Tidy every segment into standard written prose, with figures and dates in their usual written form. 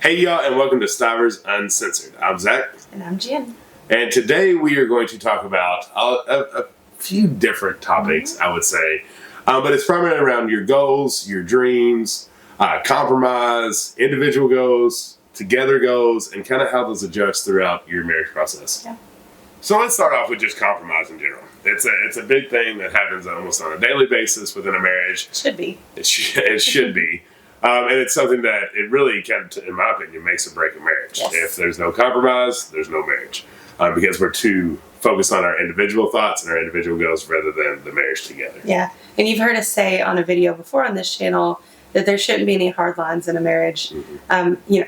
Hey y'all, and welcome to Stivers Uncensored. I'm Zach. And I'm Jen. And today we are going to talk about a few different topics, I would say. But it's primarily around your goals, your dreams, compromise, individual goals, together goals, and kind of how those adjust throughout your marriage process. Yeah. So let's start off with just compromise in general. It's a big thing that happens almost on a daily basis within a marriage. Should be. It should be. And it's something that it really can, in my opinion, makes or break a marriage. Yes. If there's no compromise, there's no marriage. Because we're too focused on our individual thoughts and our individual goals rather than the marriage together. Yeah. And you've heard us say on a video before on this channel that there shouldn't be any hard lines in a marriage,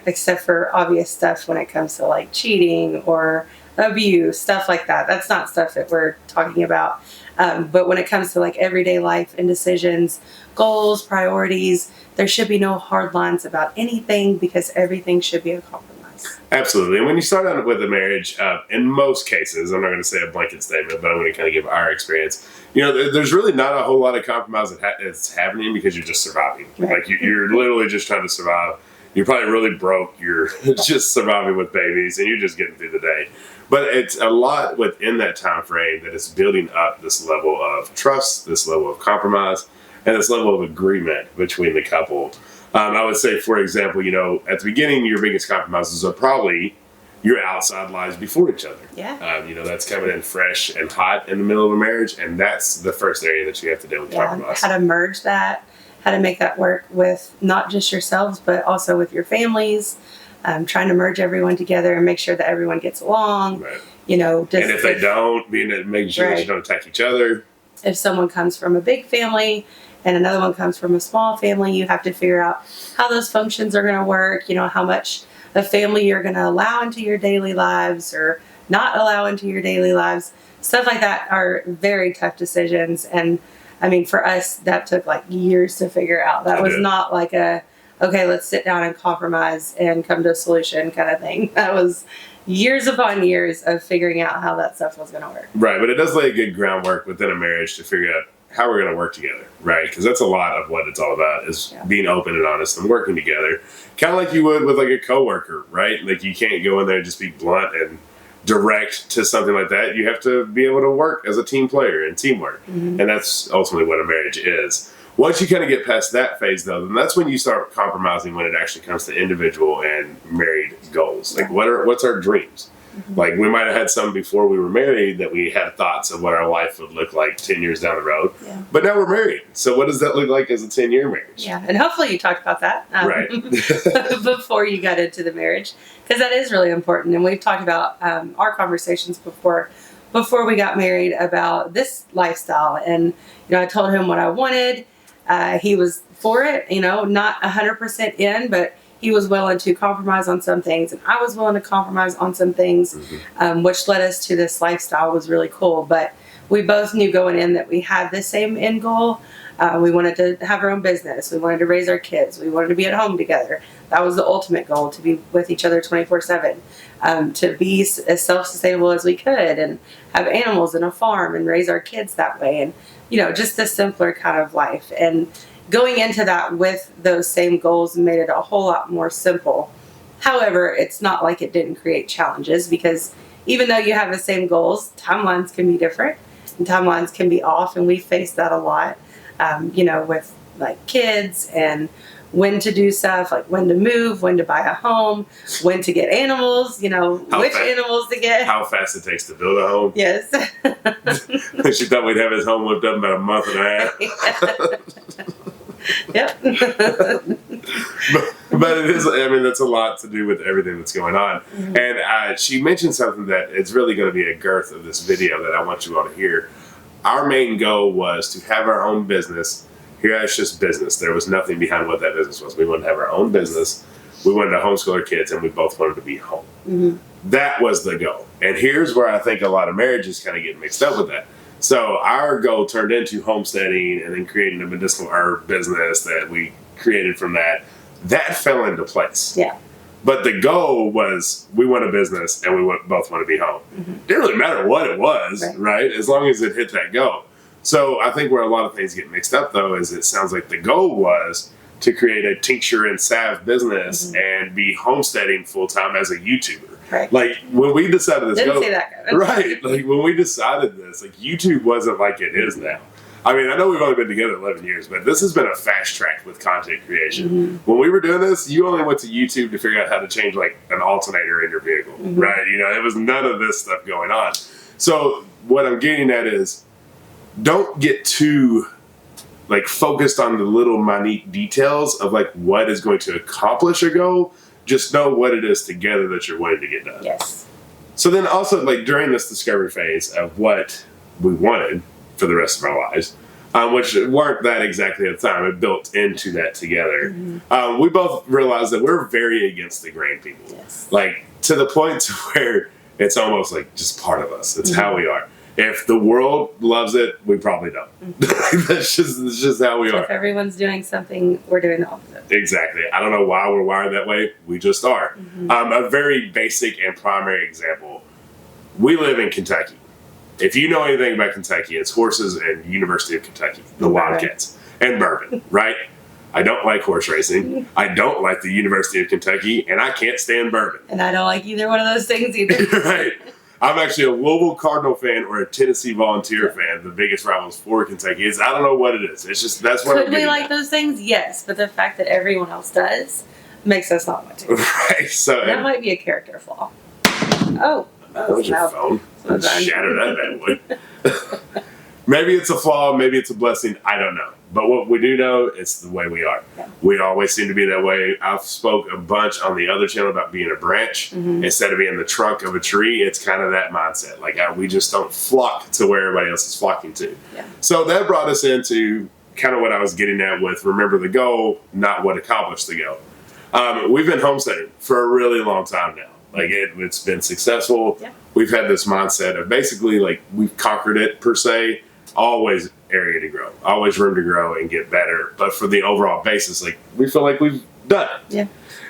except for obvious stuff when it comes to like cheating or abuse, stuff like that. That's not stuff that we're talking about. But when it comes to like everyday life and decisions, goals, priorities, there should be no hard lines about anything because everything should be a compromise. Absolutely. And when you start out with a marriage, in most cases, I'm not going to say a blanket statement, but I'm going to kind of give our experience. There's really not a whole lot of compromise that's happening because you're just surviving. Right. Like you're literally just trying to survive. You're probably really broke. You're just surviving with babies and you're just getting through the day. But it's a lot within that time frame that is building up this level of trust, this level of compromise, and this level of agreement between the couple. I would say, for example, at the beginning, your biggest compromises are probably your outside lives before each other. Yeah. That's coming in fresh and hot in the middle of a marriage, and that's the first area that you have to deal with compromise. How to merge that, how to make that work with not just yourselves, but also with your families. Trying to merge everyone together and make sure that everyone gets along. Right. And if they don't, making sure that you don't attack each other. If someone comes from a big family and another one comes from a small family, you have to figure out how those functions are going to work, how much a family you're going to allow into your daily lives or not allow into your daily lives. Stuff like that are very tough decisions. And I mean, for us, that took like years to figure out. That was not like okay, let's sit down and compromise and come to a solution kind of thing. That was years upon years of figuring out how that stuff was going to work. Right, but it does lay a good groundwork within a marriage to figure out how we're going to work together, right? Because that's a lot of what it's all about is being open and honest and working together. Kind of like you would with like a coworker, right? Like you can't go in there and just be blunt and direct to something like that. You have to be able to work as a team player and teamwork. Mm-hmm. And that's ultimately what a marriage is. Once you kind of get past that phase, though, then that's when you start compromising when it actually comes to individual and married goals. Like, what's our dreams? Mm-hmm. Like, we might have had some before we were married that we had thoughts of what our life would look like 10 years down the road. Yeah. But now we're married. So what does that look like as a 10-year marriage? Yeah, and hopefully you talked about that right. before you got into the marriage, because that is really important. And we've talked about our conversations before we got married about this lifestyle. And, I told him what I wanted. He was for it, not 100% in, but he was willing to compromise on some things, and I was willing to compromise on some things, which led us to this lifestyle. Was really cool. But we both knew going in that we had the same end goal. We wanted to have our own business. We wanted to raise our kids. We wanted to be at home together. That was the ultimate goal, to be with each other 24/7, to be as self-sustainable as we could and have animals and a farm and raise our kids that way. And, just the simpler kind of life. And going into that with those same goals made it a whole lot more simple. However, it's not like it didn't create challenges, because even though you have the same goals, timelines can be different and timelines can be off. And we face that a lot, with like kids and when to do stuff, like when to move, when to buy a home, when to get animals, which animals to get. How fast it takes to build a home. Yes. She thought we'd have his home lived up in about a month and a half. Yep. but it is, that's a lot to do with everything that's going on. Mm-hmm. And she mentioned something that it's really going to be a girth of this video that I want you all to hear. Our main goal was to have our own business. Here it's just business. There was nothing behind what that business was. We wanted to have our own business. We wanted to homeschool our kids, and we both wanted to be home. Mm-hmm. That was the goal. And here's where I think a lot of marriages kind of get mixed up with that. So our goal turned into homesteading and then creating a medicinal herb business that we created from that. That fell into place. Yeah. But the goal was we want a business and we both want to be home. Mm-hmm. It didn't really matter what it was, right? As long as it hit that goal. So I think where a lot of things get mixed up, though, is it sounds like the goal was to create a tincture and salve business and be homesteading full-time as a YouTuber. Right. Like, when we decided this, Didn't say that good. right? Like, when we decided this, like, YouTube wasn't like it is now. I mean, I know we've only been together 11 years, but this has been a fast track with content creation. When we were doing this, you only went to YouTube to figure out how to change, like, an alternator in your vehicle, right? You know, it was none of this stuff going on. So what I'm getting at is, don't get too, like, focused on the little minute details of, like, what is going to accomplish a goal. Just know what it is together that you're wanting to get done. Yes. So then also, like, during this discovery phase of what we wanted for the rest of our lives, which weren't that exactly at the time, it built into that together. We both realized that we're very against the grain people. Yes. Like, to the point to where it's almost like just part of us. It's how we are. If the world loves it, we probably don't. That's just how we are. If everyone's doing something, we're doing the opposite. Exactly. I don't know why we're wired that way. We just are. A very basic and primary example. We live in Kentucky. If you know anything about Kentucky, it's horses and University of Kentucky, the Wildcats, and bourbon, right? I don't like horse racing. I don't like the University of Kentucky, and I can't stand bourbon. And I don't like either one of those things either. Right. I'm actually a Louisville Cardinal fan or a Tennessee Volunteer fan. The biggest rivals for Kentucky is, I don't know what it is. It's just, that's what Could we like those things? Yes. But the fact that everyone else does makes us not want to. Right. So That might be a character flaw. Oh. That was your phone. Shatter that bad boy. Maybe it's a flaw, maybe it's a blessing, I don't know. But what we do know, it's the way we are. Yeah. We always seem to be that way. I've spoke a bunch on the other channel about being a branch. Instead of being the trunk of a tree, it's kind of that mindset. Like, we just don't flock to where everybody else is flocking to. Yeah. So that brought us into kind of what I was getting at with remember the goal, not what accomplished the goal. We've been homesteading for a really long time now. Like, it's been successful. Yeah. We've had this mindset of basically, like, we've conquered it per se. Always area to grow, always room to grow and get better. But for the overall basis, like, we feel like we've done it. Yeah.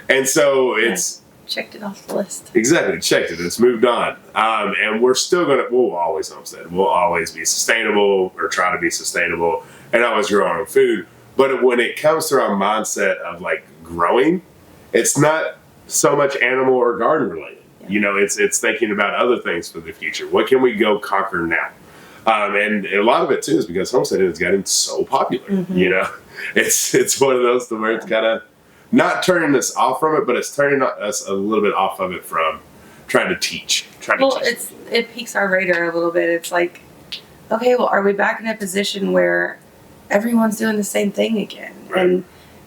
And so it's checked it off the list. Exactly, checked it. It's moved on. And we're still we'll always homestead. We'll always be sustainable or try to be sustainable and always grow our own food. But when it comes to our mindset of, like, growing, it's not so much animal or garden related. Yeah. You know, it's thinking about other things for the future. What can we go conquer now? And a lot of it too is because homesteading has gotten so popular. You know, it's one of those where it's kind of not turning us off from it, but it's turning us a little bit off of it from trying to teach. It piques our radar a little bit. It's like, okay, well, are we back in a position where everyone's doing the same thing again? Right. And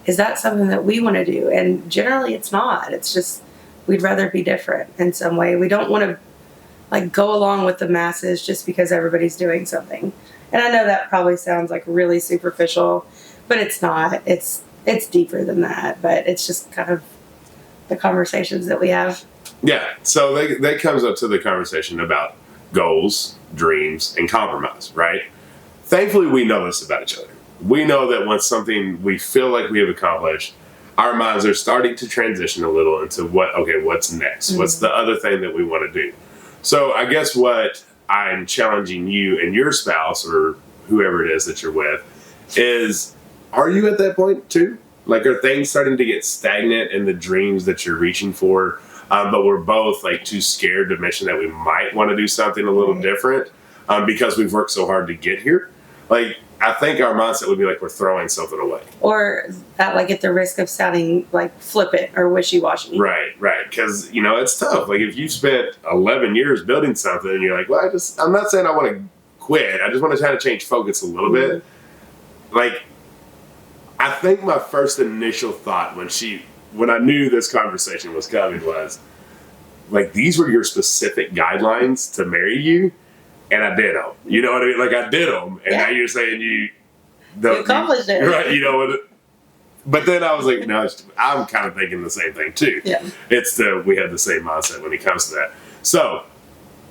is that something that we want to do? And generally, it's not. It's just we'd rather be different in some way. We don't want to, like, go along with the masses just because everybody's doing something. And I know that probably sounds like really superficial, but it's not. It's deeper than that, but it's just kind of the conversations that we have. Yeah, so that comes up to the conversation about goals, dreams, and compromise, right? Thankfully, we know this about each other. We know that when something we feel like we have accomplished, our minds are starting to transition a little into what's next? What's the other thing that we want to do? So I guess what I'm challenging you and your spouse or whoever it is that you're with is, are you at that point too? Like, are things starting to get stagnant in the dreams that you're reaching for? But we're both, like, too scared to mention that we might want to do something a little different because we've worked so hard to get here. Like, I think our mindset would be like we're throwing something away. Or at the risk of sounding like flippant or wishy-washy. Right. Because, you know, it's tough. Like, if you spent 11 years building something and you're like, well, I'm not saying I want to quit. I just want to try to change focus a little bit. Like, I think my first initial thought when I knew this conversation was coming was, like, these were your specific guidelines to marry you. And I did them. You know what I mean? Like, I did them. And now you're saying you accomplished it. Right. You know, but then I was like, no, I'm kind of thinking the same thing too. Yeah. We have the same mindset when it comes to that. So,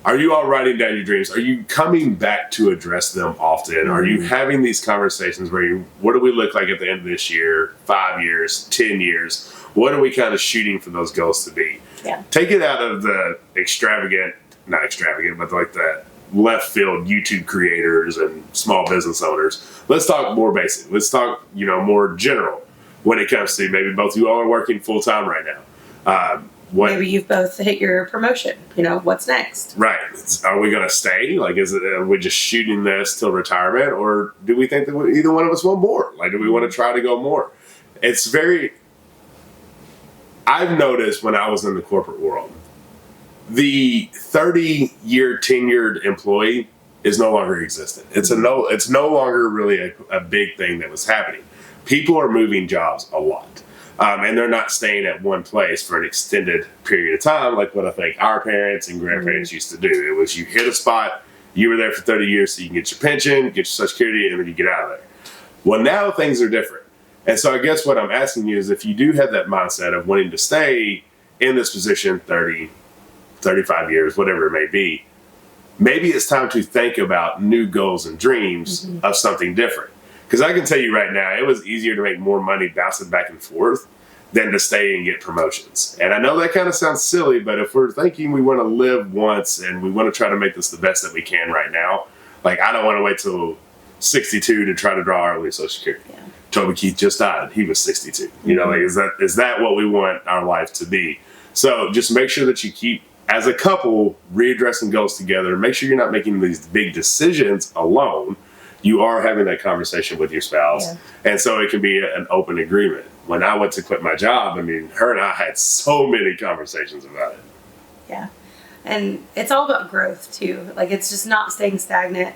are you all writing down your dreams? Are you coming back to address them often? Are you having these conversations where what do we look like at the end of this year, 5 years, 10 years? What are we kind of shooting for those goals to be? Yeah. Take it out of the not extravagant, but like that left field YouTube creators and small business owners. Let's talk more basic. Let's talk, more general. when it comes to maybe both you all are working full time right now. Maybe you've both hit your promotion. What's next? Right. Are we going to stay? Like, are we just shooting this till retirement? Or do we think that either one of us want more? Like, do we want to try to go more? I've noticed when I was in the corporate world, the 30-year tenured employee is no longer existent. It's no longer really a big thing that was happening. People are moving jobs a lot. And they're not staying at one place for an extended period of time like what I think our parents and grandparents used to do. It was you hit a spot, you were there for 30 years so you can get your pension, get your Social Security, and then you get out of there. Well, now things are different. And so I guess what I'm asking you is if you do have that mindset of wanting to stay in this position 30, 35 years, whatever it may be, maybe it's time to think about new goals and dreams of something different. Because I can tell you right now, it was easier to make more money bouncing back and forth than to stay and get promotions. And I know that kind of sounds silly, but if we're thinking we want to live once and we want to try to make this the best that we can right now, like I don't want to wait till 62 to try to draw our early Social Security. Yeah. Toby Keith just died. He was 62. Like is that what we want our life to be? So just make sure that you keep, as a couple, readdressing goals together. Make sure you're not making these big decisions alone. You are having that conversation with your spouse. Yeah. And so it can be an open agreement. When I went to quit my job, her and I had so many conversations about it. Yeah. And it's all about growth too. Like it's just not staying stagnant.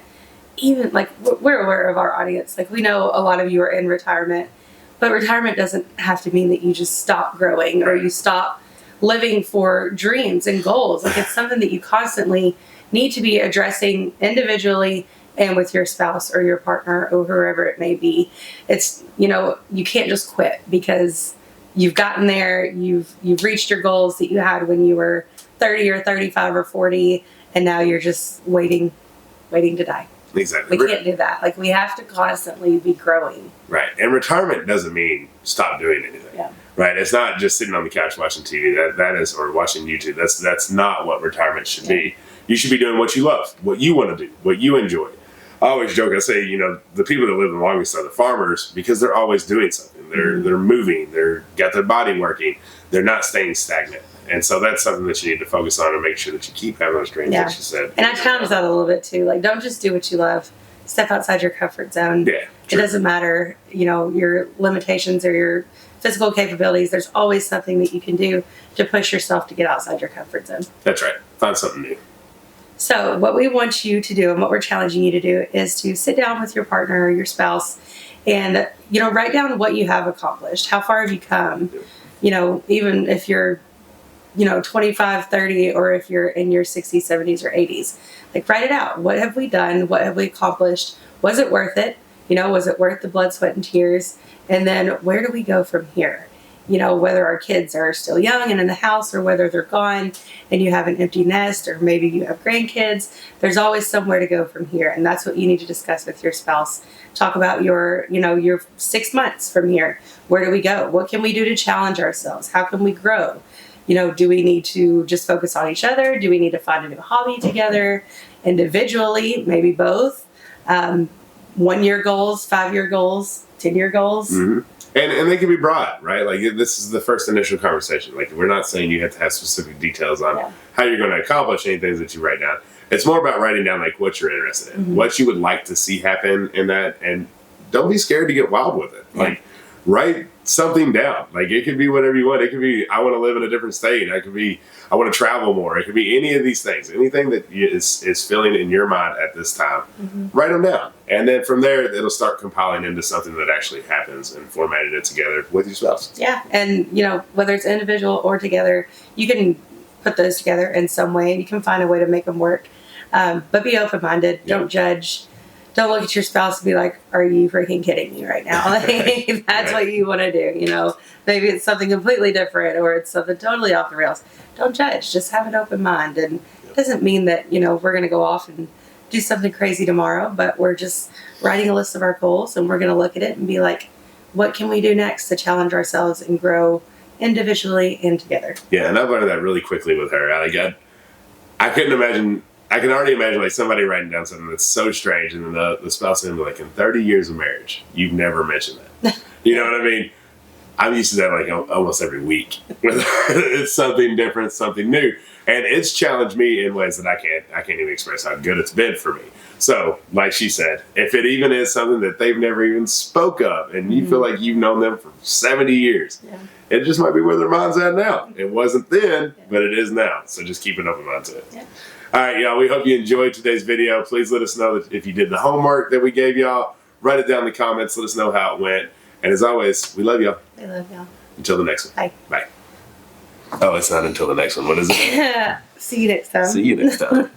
Even like we're aware of our audience. Like we know a lot of you are in retirement, but retirement doesn't have to mean that you just stop growing or you stop living for dreams and goals. Like it's something that you constantly need to be addressing individually and with your spouse or your partner or whoever it may be. It's, you can't just quit because you've gotten there, you've reached your goals that you had when you were 30 or 35 or 40, and now you're just waiting to die. Exactly. We can't do that. Like we have to constantly be growing. Right. And retirement doesn't mean stop doing anything. Yeah. Right. It's not just sitting on the couch watching TV. That is, or watching YouTube. That's not what retirement should be. You should be doing what you love, what you want to do, what you enjoy. I always joke, I say, the people that live the longest are the farmers because they're always doing something. They're moving, got their body working, they're not staying stagnant. And so that's something that you need to focus on and make sure that you keep having those dreams, like you said. And I challenge that a little bit too. Like, don't just do what you love. Step outside your comfort zone. Yeah, true. It doesn't matter, your limitations or your physical capabilities. There's always something that you can do to push yourself to get outside your comfort zone. That's right. Find something new. So what we want you to do and what we're challenging you to do is to sit down with your partner or your spouse and, write down what you have accomplished. How far have you come? Even if you're, 25, 30, or if you're in your 60s, 70s, or 80s. Like, write it out. What have we done? What have we accomplished? Was it worth it? Was it worth the blood, sweat, and tears? And then where do we go from here? Whether our kids are still young and in the house or whether they're gone and you have an empty nest or maybe you have grandkids, there's always somewhere to go from here. And that's what you need to discuss with your spouse. Talk about your 6 months from here. Where do we go? What can we do to challenge ourselves? How can we grow? Do we need to just focus on each other? Do we need to find a new hobby together individually? Maybe both. 1-year goals, 5-year goals, 10-year goals. Mm-hmm. And they can be broad, right? Like this is the first initial conversation. Like we're not saying you have to have specific details on how you're going to accomplish anything that you write down. It's more about writing down like what you're interested in, what you would like to see happen in that, and don't be scared to get wild with it. Like write something down. Like it could be whatever you want. It could be I want to live in a different state. It could be I want to travel more. It could be any of these things. Anything that is filling in your mind at this time, write them down. And then from there, it'll start compiling into something that actually happens and formatting it together with your spouse. Yeah. And, whether it's individual or together, you can put those together in some way and you can find a way to make them work. But be open-minded. Yeah. Don't judge. Don't look at your spouse and be like, are you freaking kidding me right now? Like, that's what you want to do. Maybe it's something completely different or it's something totally off the rails. Don't judge. Just have an open mind. And it doesn't mean that, we're going to go off and do something crazy tomorrow, but we're just writing a list of our goals and we're going to look at it and be like, what can we do next to challenge ourselves and grow individually and together? Yeah, and I've learned that really quickly with her. I couldn't imagine. I can already imagine like somebody writing down something that's so strange, and then the spouse is gonna be like, "In 30 years of marriage, you've never mentioned that." You know what I mean? I'm used to that like almost every week. It's something different, something new. And it's challenged me in ways that I can't even express how good it's been for me. So, like she said, if it even is something that they've never even spoke of and you feel like you've known them for 70 years, it just might be where their mind's at now. It wasn't then, but it is now. So just keep an open mind to it. Yeah. All right, y'all, we hope you enjoyed today's video. Please let us know that if you did the homework that we gave y'all. Write it down in the comments. Let us know how it went. And as always, we love y'all. We love y'all. Until the next one. Bye. Bye. Oh, it's not until the next one. What is it? See you next time. See you next time.